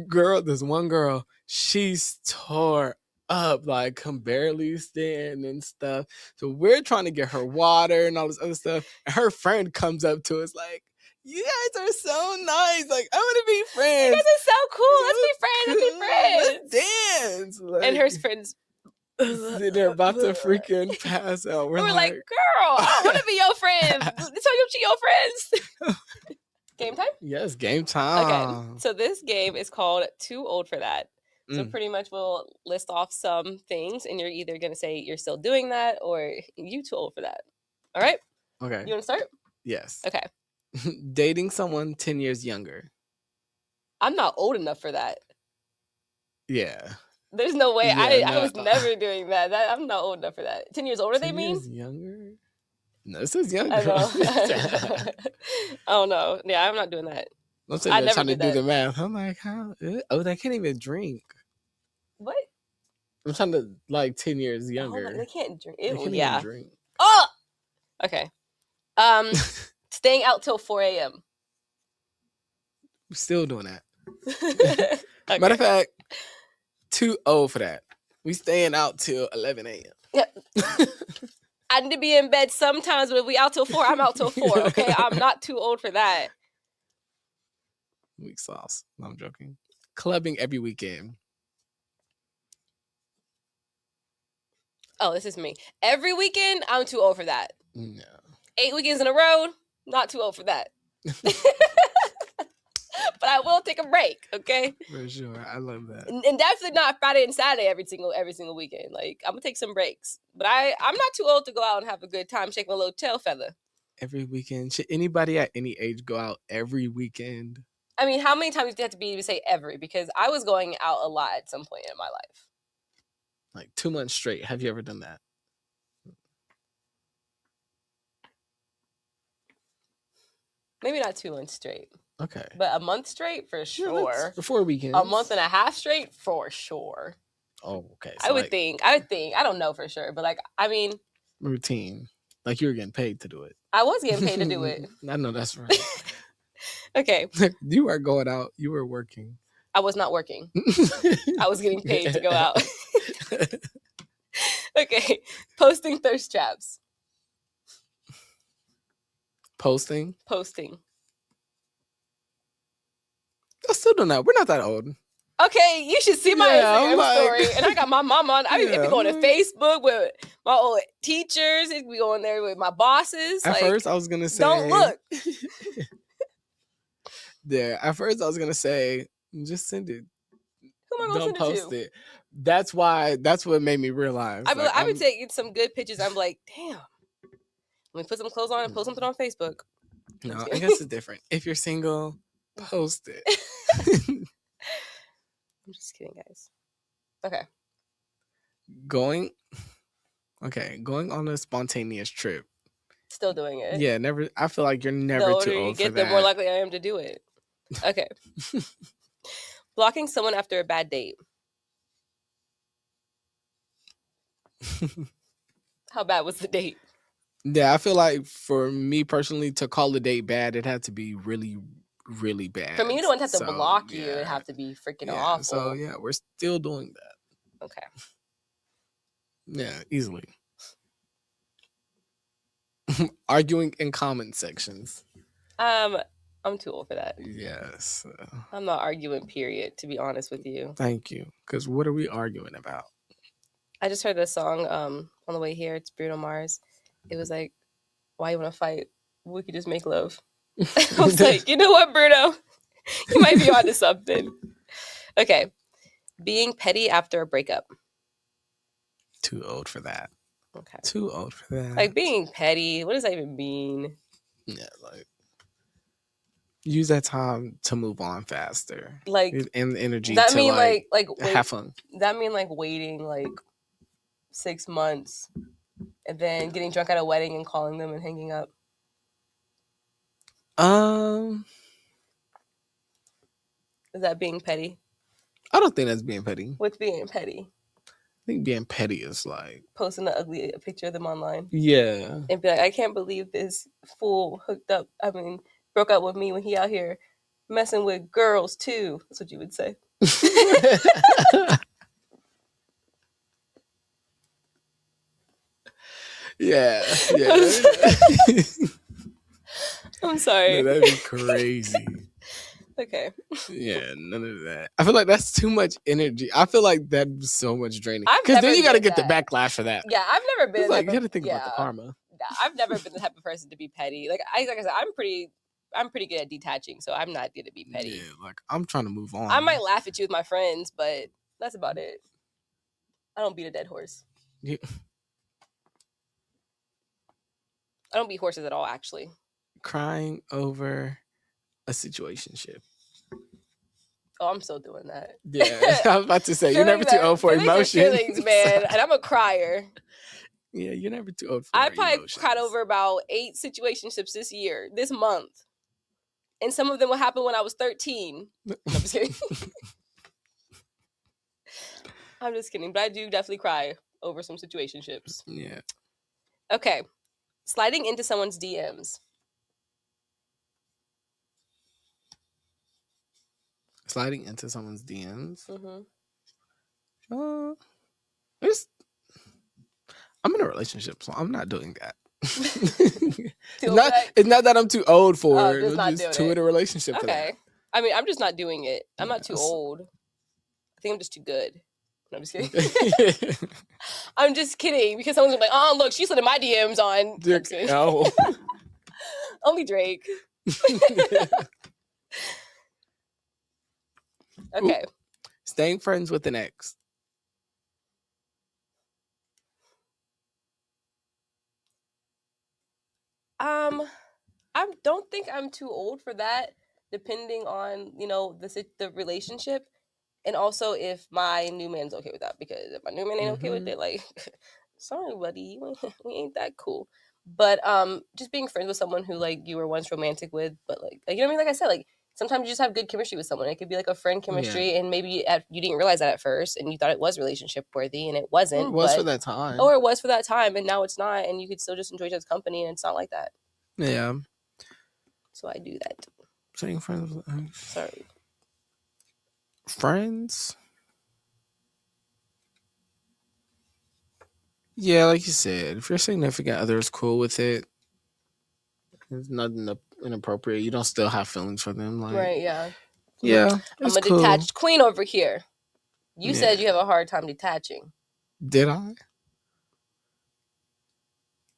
one girl, she's tore up, like can barely stand and stuff. So we're trying to get her water and all this other stuff. And her friend comes up to us like, "You guys are so nice. Like, I want to be friends. You guys are so cool. Let's be friends. Let's dance." Like, and her friends. They're about to freaking pass out. We're like, girl, I don't want to be your friend. Tell you to your friends. Game time? Yes, game time. Okay, so this game is called Too Old for That. So pretty much we'll list off some things, and you're either going to say you're still doing that or you too old for that. All right? Okay. You want to start? Yes. Okay. Dating someone 10 years younger. I'm not old enough for that. Yeah. There's no way. I was never doing that. I'm not old enough for that. 10 years older, 10 they mean? years younger? No, this is younger. I know. I don't know. Yeah, I'm not doing that. I'm sitting there trying to do the math. I'm like, how? Oh, they can't even drink. What? I'm trying to, like, 10 years younger. They can't drink. They can't even drink. Oh! Okay. Staying out till 4 a.m. I'm still doing that. Okay. Matter of fact, too old for that. We staying out till 11 a.m. Yep. I need to be in bed sometimes, but if we out till 4, I'm out till 4. Okay, I'm not too old for that. Weak sauce. No, I'm joking. Clubbing every weekend. Oh, this is me. Every weekend, I'm too old for that. No. 8 weekends in a row, not too old for that. But I will take a break, okay? For sure. I love that. And definitely not Friday and Saturday every single weekend. Like, I'm going to take some breaks. But I'm not too old to go out and have a good time, shake my little tail feather. Every weekend? Should anybody at any age go out every weekend? I mean, how many times do you have to be to say every? Because I was going out a lot at some point in my life. Like 2 months straight. Have you ever done that? Maybe not 2 months straight. Okay. But a month straight for sure. For 4 weekends. A month and a half straight for sure. Oh, okay. So I would think. I don't know for sure. But like, I mean. Routine. Like you were getting paid to do it. I was getting paid to do it. I know that's right. Okay. You weren't going out. You were working. I was not working. I was getting paid to go out. Okay. Posting thirst traps. Posting. I still don't know. We're not that old. Okay, you should see my Instagram like, story. And I got my mom on. I be going to like, Facebook with my old teachers. It be going there with my bosses. At first, I was gonna say, don't look. Yeah. At first, I was gonna say, just send it. Who am I gonna Don't send it post to? it. That's why. That's what made me realize. I've been taking some good pictures. I'm like, damn. Let me put some clothes on and post something on Facebook. No, I guess it's different. If you're single, post it. I'm just kidding, guys. Okay. Going on a spontaneous trip. Still doing it. Yeah, never. I feel like you're never the older too old you get, for that. the more likely I am to do it. Okay. Blocking someone after a bad date. How bad was the date? Yeah, I feel like for me personally, to call a date bad, it had to be really, really bad. For me, you don't have to block you. It'd have to be freaking awful. So yeah, we're still doing that. Okay. Yeah, easily. Arguing in comment sections. I'm too old for that. Yes. I'm not arguing, period, to be honest with you. Thank you. Because what are we arguing about? I just heard this song on the way here. It's Bruno Mars. It was like, why you want to fight? We could just make love. I was like, you know what, Bruno? You might be onto something. Okay. Being petty after a breakup. Too old for that. Okay. Too old for that. Like being petty. What does that even mean? Yeah, like use that time to move on faster. Like and energy. That to mean like wait, have fun. That mean like waiting like 6 months and then getting drunk at a wedding and calling them and hanging up. Is that being petty? I don't think that's being petty. What's being petty? I think being petty is like posting an ugly picture of them online. Yeah. And be like, I can't believe this fool broke up with me when he out here messing with girls too. That's what you would say. Yeah. I'm sorry. No, that'd be crazy. Okay. Yeah, none of that. I feel like that's too much energy. I feel like that's so much draining. Because then you got to get the backlash for that. Yeah, I've never been. Like, you got to think about the karma. I've never been the type of person to be petty. Like I said, I'm pretty good at detaching, so I'm not gonna be petty. Yeah, like I'm trying to move on. I might laugh at you with my friends, but that's about it. I don't beat a dead horse. Yeah. I don't beat horses at all, actually. Crying over a situationship. Oh, I'm still doing that. Yeah, I was about to say, you're never too old for emotions. Feelings, man, and I'm a crier. Yeah, you're never too old for I probably cried over about 8 situationships this month. And some of them will happen when I was 13. No, I'm just kidding. I'm just kidding, but I do definitely cry over some situationships. Yeah. Okay. Sliding into someone's DMs. Sliding into someone's DMs? Mm-hmm. I'm in a relationship, so I'm not doing that. It's not that I'm too old for it. I'm just too in a relationship for that. I mean, I'm just not doing it. I'm not too old. I think I'm just too good. No, I'm just kidding. I'm just kidding because someone's like, oh, look, she's letting my DMs on. No. Only Drake. Okay. Ooh. Staying friends with an ex. I don't think I'm too old for that, depending on, the relationship. And also if my new man's okay with that, because if my new man ain't okay with it, like, sorry, buddy, we ain't that cool. But just being friends with someone who, like, you were once romantic with, but, like you know what I mean? Like I said, like, sometimes you just have good chemistry with someone. It could be, like, a friend chemistry, and maybe you didn't realize that at first, and you thought it was relationship worthy, and it wasn't. Or it was for that time. Or it was for that time, and now it's not, and you could still just enjoy each other's company, and it's not like that. Yeah. So I do that. Staying friends with Sorry. Friends? Yeah, like you said, if your significant other is cool with it, there's nothing inappropriate. You don't still have feelings for them. Like, Right, yeah. yeah, I'm it's a cool. detached queen over here. You Yeah. said you have a hard time detaching. Did I?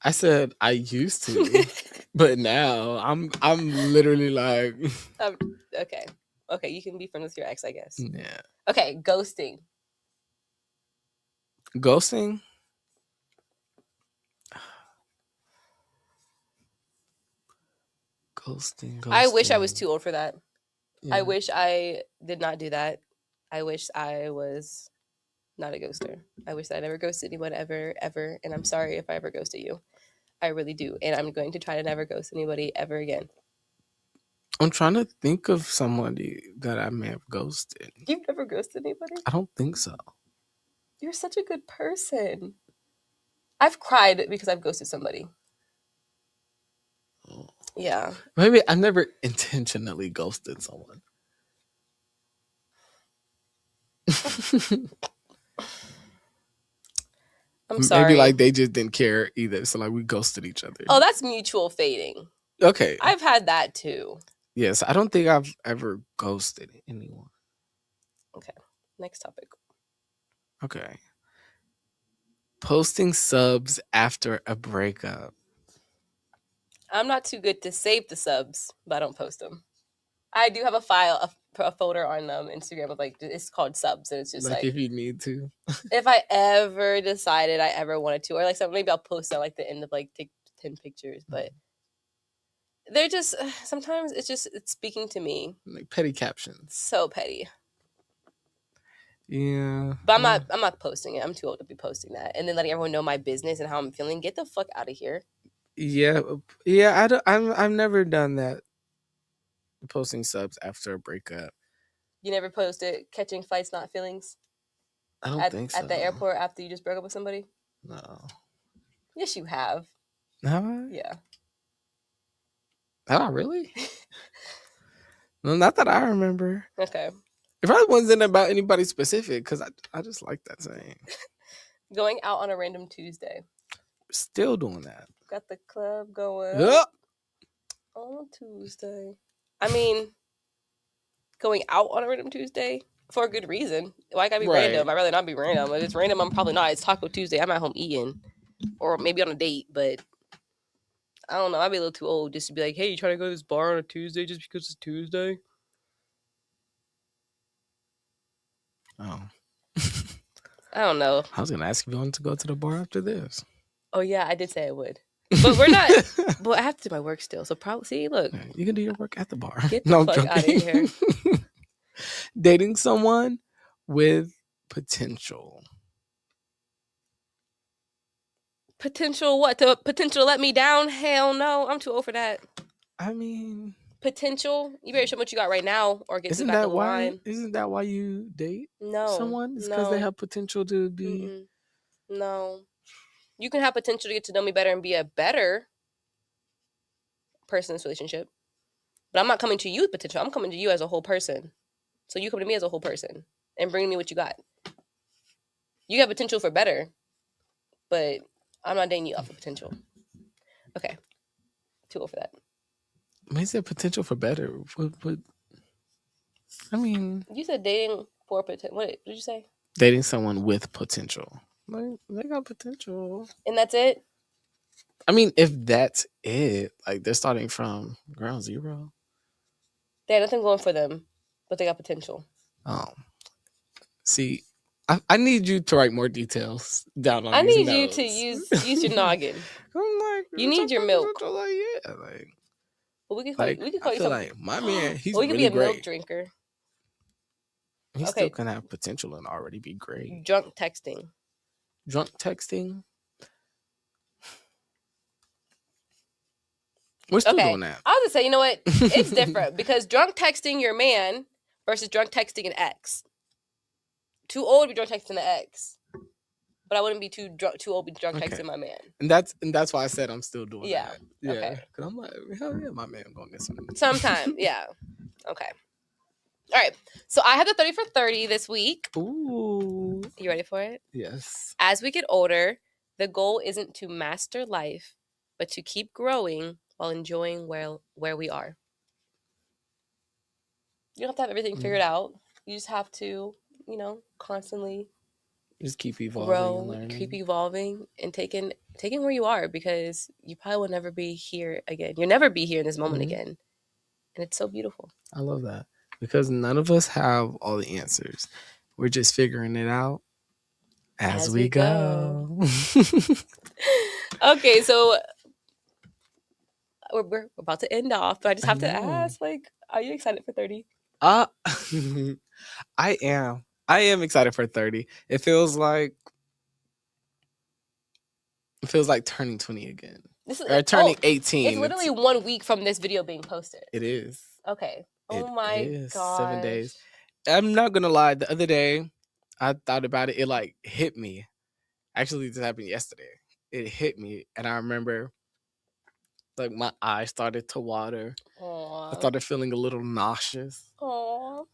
I said I used to, but now I'm literally like, Okay. Okay, you can be friends with your ex, I guess. yeah. Okay, ghosting. Ghosting? Ghosting. I wish I was too old for that. Yeah. I wish I did not do that. I wish I was not a ghoster. I wish that I never ghosted anyone ever, ever. And I'm sorry if I ever ghosted you. I really do. And I'm going to try to never ghost anybody ever again. I'm trying to think of somebody that I may have ghosted. You've never ghosted anybody? I don't think so. You're such a good person. I've cried because I've ghosted somebody. Oh. Yeah. Maybe I never intentionally ghosted someone. I'm sorry. Maybe like they just didn't care either. So like we ghosted each other. Oh, that's mutual fading. Okay. I've had that too. Yes, I don't think I've ever ghosted anyone. Okay. Next topic. Okay. Posting subs after a breakup. I'm not too good to save the subs, but I don't post them. I do have a file, a folder on Instagram of like, it's called subs, and it's just like if you need to. if I ever decided I ever wanted to, or like maybe I'll post at like the end of like take 10 pictures, but they're just sometimes it's speaking to me. Like petty captions. So petty. Yeah. But I'm not posting it. I'm too old to be posting that. And then letting everyone know my business and how I'm feeling. Get the fuck out of here. Yeah. I've never done that. Posting subs after a breakup. You never posted catching flights, not feelings? I don't think so. At the airport after you just broke up with somebody? No. Yes, you have. Have I? Yeah. Have I really? No, not that I remember. Okay. It probably wasn't about anybody specific because I just like that saying. Going out on a random Tuesday. Still doing that. Got the club going on Tuesday. I mean, going out on a random Tuesday for a good reason. Why gotta be random? I'd rather not be random. If it's random, I'm probably not. It's Taco Tuesday. I'm at home eating. Or maybe on a date, but I don't know. I'd be a little too old just to be like, hey, you trying to go to this bar on a Tuesday just because it's Tuesday? Oh. I don't know. I was going to ask if you wanted to go to the bar after this. Oh, yeah, I did say I would. But we're not. But I have to do my work still. So probably, see, look. You can do your work at the bar. Get the fuck out of here. Dating someone with potential. Potential what? To potential let me down? Hell no. I'm too old for that. I mean, potential. You better show what you got right now, or get to the back of the line. Isn't that why you date someone? It's because they have potential to be. Mm-mm. No, you can have potential to get to know me better and be a better person in this relationship. But I'm not coming to you with potential. I'm coming to you as a whole person. So you come to me as a whole person and bring me what you got. You have potential for better, but I'm not dating you off of potential. Okay, too old for that. Maybe it's potential for better. But I mean, you said dating for potential. What did you say? Dating someone with potential. Like, they got potential. And that's it? I mean, if that's it, like they're starting from ground zero. They had nothing going for them, but they got potential. Oh. See, I need you to write more details down on these notes. I need you to use your noggin. I'm like, you need your milk. Like, yeah, like. Well, we could call you something. Like my man, he's well, you really could be a great. milk drinker. He still can have potential and already be great. Drunk texting. Drunk texting. We're still doing that. I was gonna say, you know what? It's different because drunk texting your man versus drunk texting an ex. Too old to be drunk texting an ex, but I wouldn't be too old to be drunk texting my man. And that's why I said I'm still doing that. Yeah. Okay. Because I'm like, hell yeah, my man gonna get some. Sometime, yeah. Okay. All right. So I have the 30 for 30 this week. Ooh. You ready for it? Yes. As we get older, The goal isn't to master life, but to keep growing while enjoying where we are. You don't have to have everything figured out. You just have to, constantly Just keep evolving and grow, keep learning. evolving, and taking where you are, because you probably will never be here again. You'll never be here in this moment again. And it's so beautiful. I love that, because none of us have all the answers. We're just figuring it out as we go. Okay, so we're about to end off, but I just have to ask, are you excited for 30? I am. I am excited for 30. It feels like turning 20 again. Or turning 18. It's literally 1 week from this video being posted. It is. Okay. Oh my gosh. 7 days. I'm not gonna lie. The other day, I thought about it. It like hit me. Actually, this happened yesterday. It hit me, and I remember, like, my eyes started to water. Aww. I started feeling a little nauseous. Aww.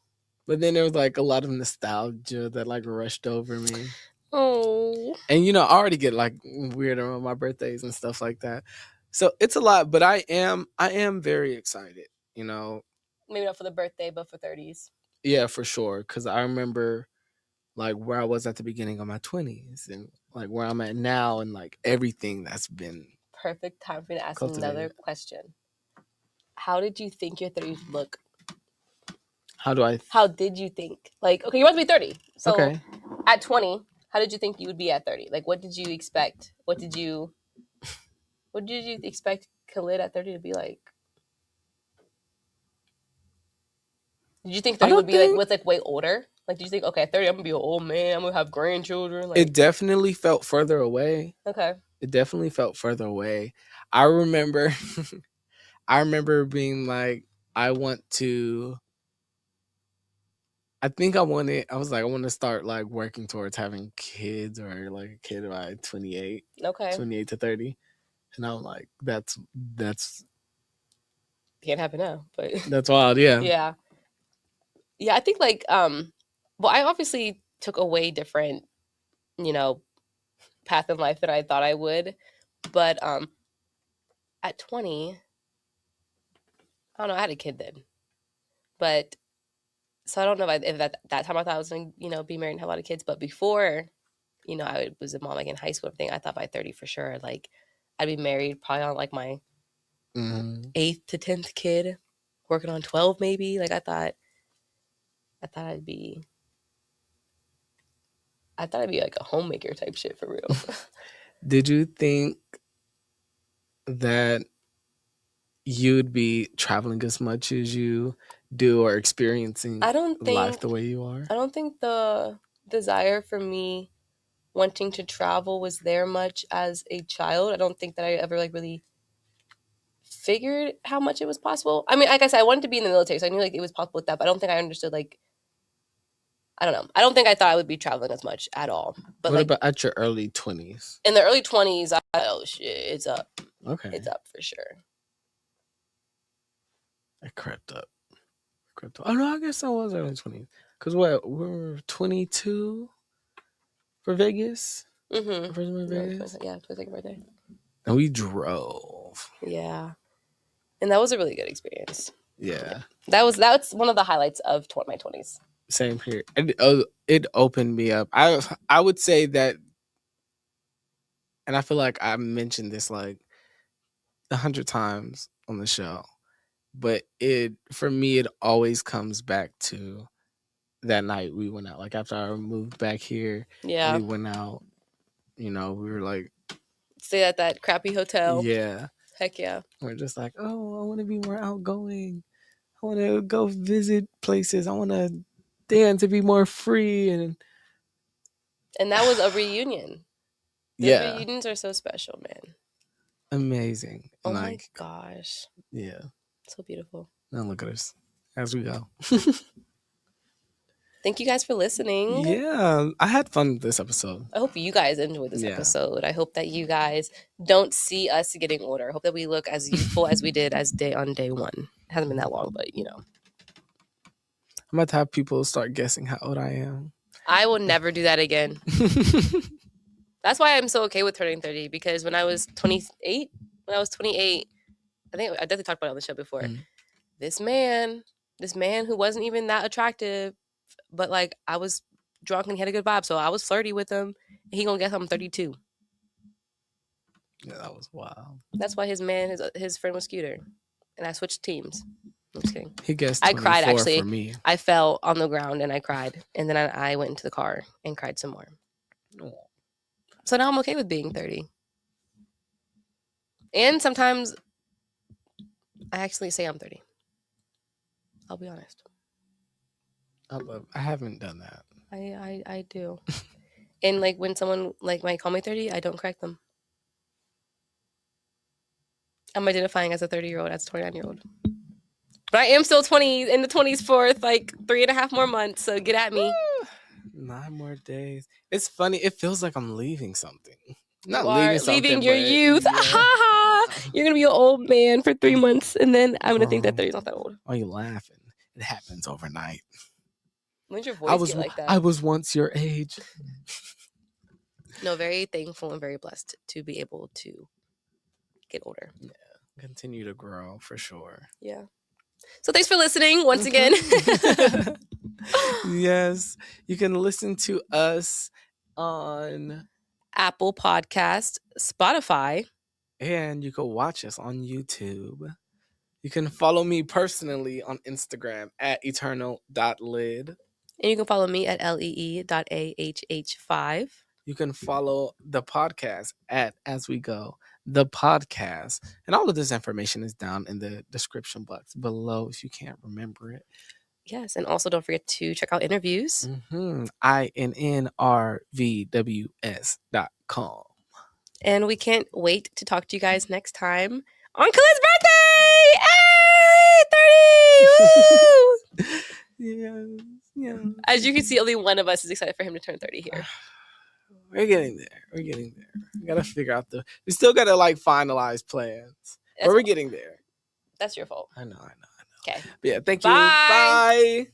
But then there was like a lot of nostalgia that like rushed over me. Oh. And I already get like weird around my birthdays and stuff like that. So it's a lot, but I am very excited, Maybe not for the birthday, but for 30s. Yeah, for sure. Because I remember like where I was at the beginning of my 20s and like where I'm at now and like everything that's been. Perfect time for me to ask another question. How did you think your 30s would look? How did you think? Like, okay, you want to be 30. So okay. At 20, how did you think you would be at 30? Like, what did you expect? What did you expect Khalid at 30 to be like? Did you think 30 would be like way older? Like, did you think, okay, at 30, I'm going to be an old man. I'm going to have grandchildren? Like, it definitely felt further away. Okay. It definitely felt further away. I remember being like, I want to start like working towards having kids or like a kid by 28. Okay. 28 to 30. And I'm like, that's can't happen now, but that's wild, yeah. Yeah. Yeah, I think like well, I obviously took a way different, path in life than I thought I would. But at 20, I don't know, I had a kid then. But so I don't know if that time I thought I was going to, be married and have a lot of kids. But before, I was a mom like in high school and everything, I thought by 30 for sure, like I'd be married probably on like my 8th to 10th kid, working on 12 maybe. Like I thought I'd be like a homemaker type shit for real. Did you think that you'd be traveling as much as you do or experiencing life the way you are? I don't think the desire for me wanting to travel was there much as a child. I don't think that I ever like really figured how much it was possible. I mean, like I said, I wanted to be in the military, so I knew like it was possible with that, but I don't think I understood like, I don't know. I don't think I thought I would be traveling as much at all. But what about at your early 20s? In the early 20s, oh shit, it's up. Okay. It's up for sure. It crept up. Oh no, I guess I was early 20s. Because we were 22 for Vegas? Mm-hmm. First one Vegas? Yeah, 22nd birthday. And we drove. Yeah. And that was a really good experience. Yeah. That's one of the highlights of my 20s. Same here. It opened me up. I would say that, and I feel like I mentioned this like 100 times on the show, but for me it always comes back to that night we went out. Like after I moved back here, we went out. We were like stay at that crappy hotel. Yeah. Heck yeah. We're just like, oh, I want to be more outgoing. I want to go visit places. I want to dance to be more free. And that was a reunion. Those reunions are so special, man. Amazing. Oh my gosh. Yeah. So beautiful. Now look at us as we go. Thank you guys for listening. Yeah, I had fun with this episode. I hope you guys enjoyed this episode. I hope that you guys don't see us getting older. I hope that we look as youthful as we did on day one. It hasn't been that long, but I'm about to have people start guessing how old I am. I will never do that again. That's why I'm so okay with turning 30, because when I was 28, I think I definitely talked about it on the show before. Mhm. This man who wasn't even that attractive, but like I was drunk and he had a good vibe, so I was flirty with him. And he gonna guess I'm 32. Yeah, that was wild. That's why his friend was cuter, and I switched teams. I'm just kidding. He guessed I 24 cried, actually. for me. I fell on the ground and I cried, and then I went into the car and cried some more. So now I'm okay with being 30. And sometimes I actually say I'm 30. I'll be honest. I haven't done that. I do. And like when someone like might call me 30, I don't correct them. I'm identifying as a 30-year-old, as a 29-year-old. But I am still 20 in the 20s for like 3.5 more months. So get at me. 9 more days. It's funny. It feels like I'm leaving something. You are leaving your youth. Yeah. You're gonna be an old man for 3 months, and then I'm gonna think that 30 is not that old. Why are you laughing? It happens overnight. When's your voice get like that? I was once your age. No, very thankful and very blessed to be able to get older. Yeah, continue to grow for sure. Yeah. So thanks for listening once again. Yes, you can listen to us on Apple Podcast, Spotify, and you can watch us on YouTube. You can follow me personally on Instagram at eternal.lid. And you can follow me at lee.ahh5. You can follow the podcast at As We Go, the podcast. And all of this information is down in the description box below if you can't remember it. Yes, and also don't forget to check out interviews. INNRVWS.com. And we can't wait to talk to you guys next time on Khalid's birthday! Hey, 30! Yes. As you can see, only one of us is excited for him to turn 30 here. We're getting there. We gotta figure out we still gotta like finalize plans. But we're getting there. That's your fault. I know. Okay. But yeah, thank you. Bye. Bye.